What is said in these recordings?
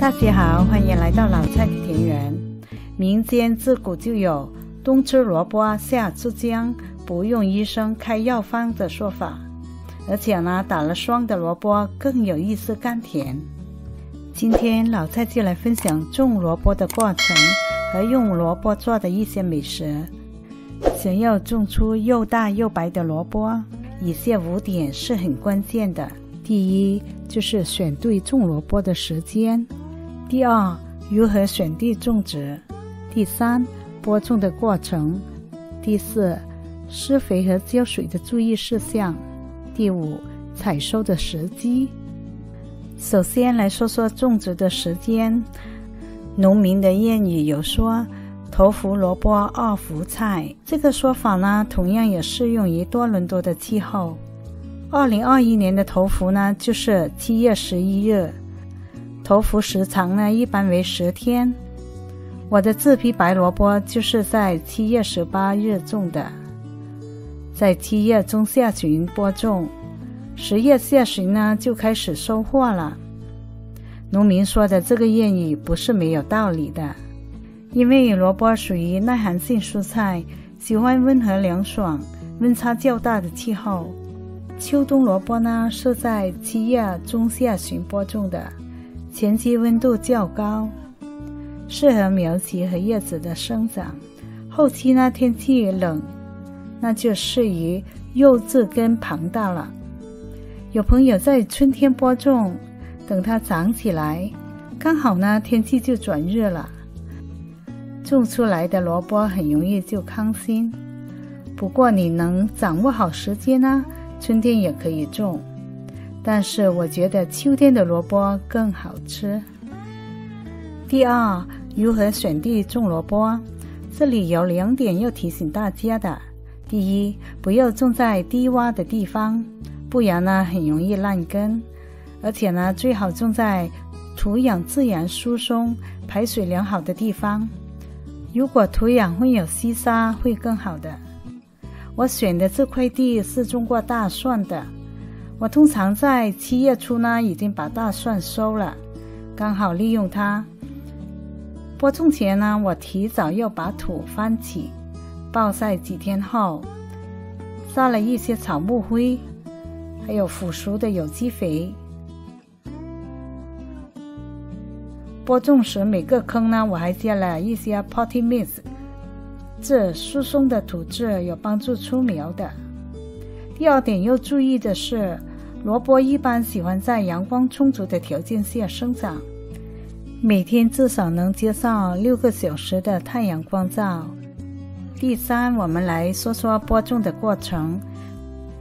大家好，欢迎来到老蔡的田园。民间自古就有冬吃萝卜夏吃姜，不用医生开药方的说法。而且呢，打了霜的萝卜更有一丝甘甜。今天老蔡就来分享种萝卜的过程和用萝卜做的一些美食。想要种出又大又白的萝卜，以下5点是很关键的。第一，就是选对种萝卜的时间。第二，如何选地种植。第三，播种的过程。第四，施肥和浇水的注意事项。第5，采收的时机。首先来说说种植的时间。农民的谚语有说头伏萝卜二伏菜，这个说法呢，同样也适用于多伦多的气候。2021年的头伏呢，就是7月11日，头伏时长呢，一般为10天。我的这批白萝卜就是在7月18日种的，在7月中下旬播种，10月下旬呢就开始收获了。农民说的这个谚语不是没有道理的，因为萝卜属于耐寒性蔬菜，喜欢温和凉爽、温差较大的气候。秋冬萝卜呢是在7月中下旬播种的，前期温度较高，适合苗期和叶子的生长。后期呢天气冷，那就适宜幼稚根庞大了。有朋友在春天播种，等它长起来，刚好呢天气就转热了，种出来的萝卜很容易就糠新。不过你能掌握好时间呢，春天也可以种，但是我觉得秋天的萝卜更好吃。第二，如何选地种萝卜？这里有2点要提醒大家的。第一，不要种在低洼的地方，不然呢很容易烂根。而且呢，最好种在土壤自然疏松、排水良好的地方。如果土壤会有稀沙，会更好的。我选的这块地是种过大蒜的，我通常在7月初呢已经把大蒜收了，刚好利用它。播种前呢，我提早要把土翻起，暴晒几天后，撒了一些草木灰，还有腐熟的有机肥。播种时每个坑呢，我还加了一些 potting mix， 这疏松的土质有帮助出苗的。第二点要注意的是，萝卜一般喜欢在阳光充足的条件下生长，每天至少能接受6个小时的太阳光照。第三，我们来说说播种的过程，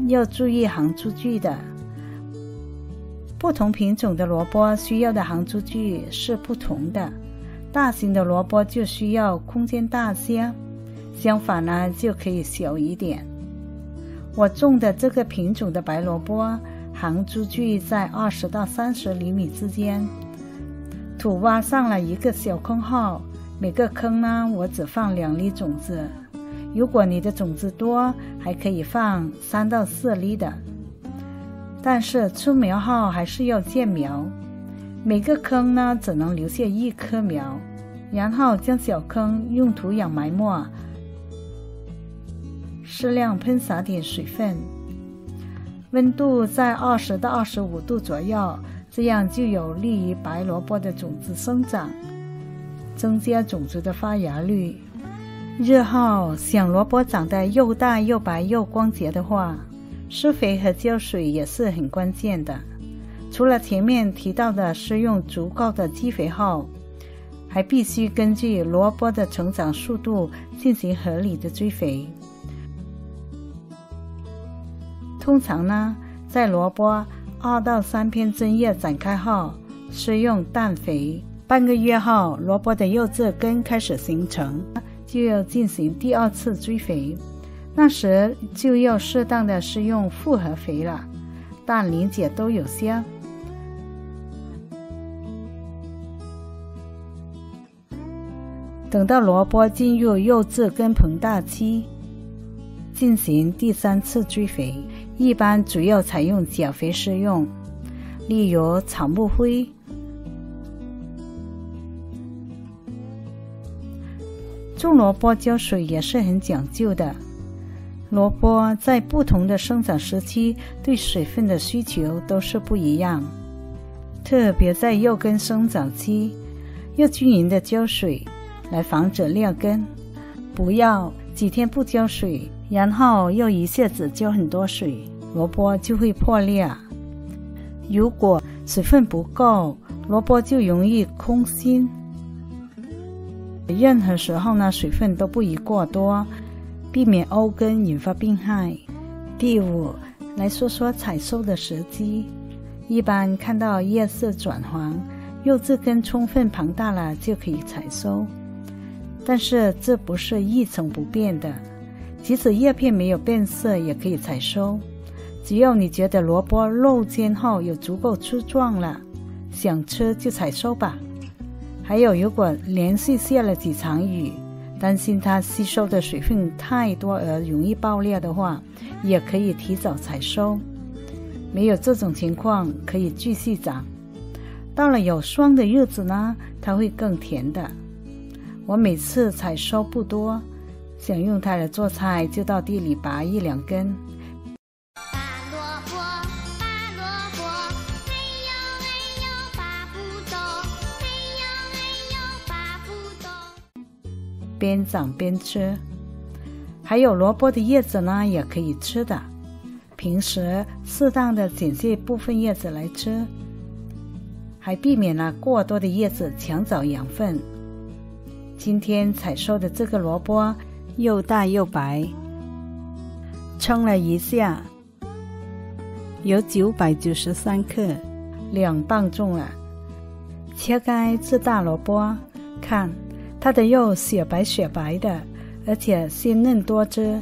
要注意行株距的。不同品种的萝卜需要的行株距是不同的，大型的萝卜就需要空间大些，相反呢就可以小一点。我种的这个品种的白萝卜，行株距在20到30厘米之间。土挖上了一个小坑后，每个坑呢我只放2粒种子，如果你的种子多，还可以放3到4粒的。但是出苗后还是要间苗，每个坑呢只能留下1颗苗，然后将小坑用土壤埋没，适量喷洒点水分，温度在20到25度左右，这样就有利于白萝卜的种子生长，增加种子的发芽率。日后想萝卜长得又大又白又光洁的话，施肥和浇水也是很关键的。除了前面提到的施用足够的基肥后，还必须根据萝卜的成长速度进行合理的追肥。通常呢，在萝卜2到3片针叶展开后，施用氮肥。半个月后，萝卜的幼稚根开始形成，就要进行第2次追肥。那时就要适当的施用复合肥了，氮、磷、钾都有些。等到萝卜进入幼稚根膨大期，进行第3次追肥，一般主要采用钾肥施用，例如草木灰、种萝卜浇水也是很讲究的。萝卜在不同的生长时期对水分的需求都是不一样，特别在幼根生长期，要均匀的浇水来防止裂根，不要几天不浇水，然后又一下子浇很多水，萝卜就会破裂。如果水分不够，萝卜就容易空心。任何时候呢，水分都不宜过多，避免沤根引发病害。第五，来说说采收的时机。一般看到叶色转黄，幼枝根充分庞大了就可以采收，但是这不是一成不变的，即使叶片没有变色也可以采收。只要你觉得萝卜露尖后有足够粗壮了，想吃就采收吧。还有，如果连续下了几场雨，担心它吸收的水分太多而容易爆裂的话，也可以提早采收。没有这种情况，可以继续长。到了有霜的日子呢，它会更甜的。我每次采收不多，想用它来做菜，就到地里拔一两根。边长边吃。还有萝卜的叶子呢，也可以吃的。平时适当的剪下部分叶子来吃，还避免了过多的叶子抢走养分。今天采收的这个萝卜又大又白，称了一下，有993克，2磅重了。切开这大萝卜，看它的肉雪白雪白的，而且鲜嫩多汁。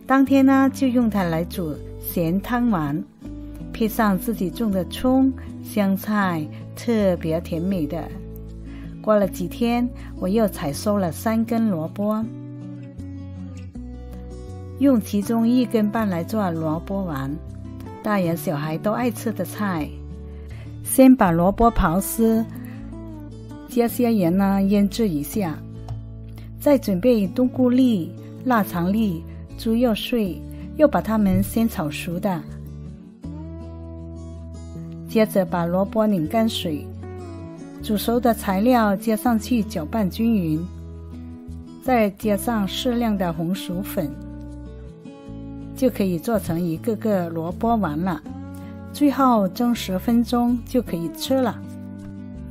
当天呢，就用它来煮咸汤丸，配上自己种的葱、香菜，特别甜美的。过了几天，我又采收了3根萝卜，用其中1根半来做萝卜丸，大人小孩都爱吃的菜。先把萝卜刨丝，加些盐呢腌制一下，再准备冬菇粒、腊肠粒、猪肉碎，又把它们先炒熟的。接着把萝卜拧干水，煮熟的材料加上去搅拌均匀，再加上适量的红薯粉，就可以做成一个个萝卜丸了。最后蒸10分钟就可以吃了。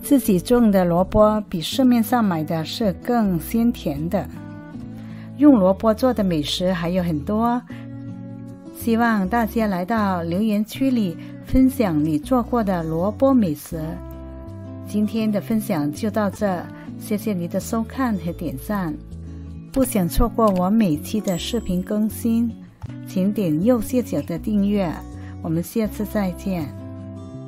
自己种的萝卜比市面上买的是更鲜甜的。用萝卜做的美食还有很多，希望大家来到留言区里分享你做过的萝卜美食。今天的分享就到这，谢谢你的收看和点赞。不想错过我每期的视频更新，请点右下角的订阅。我们下次再见。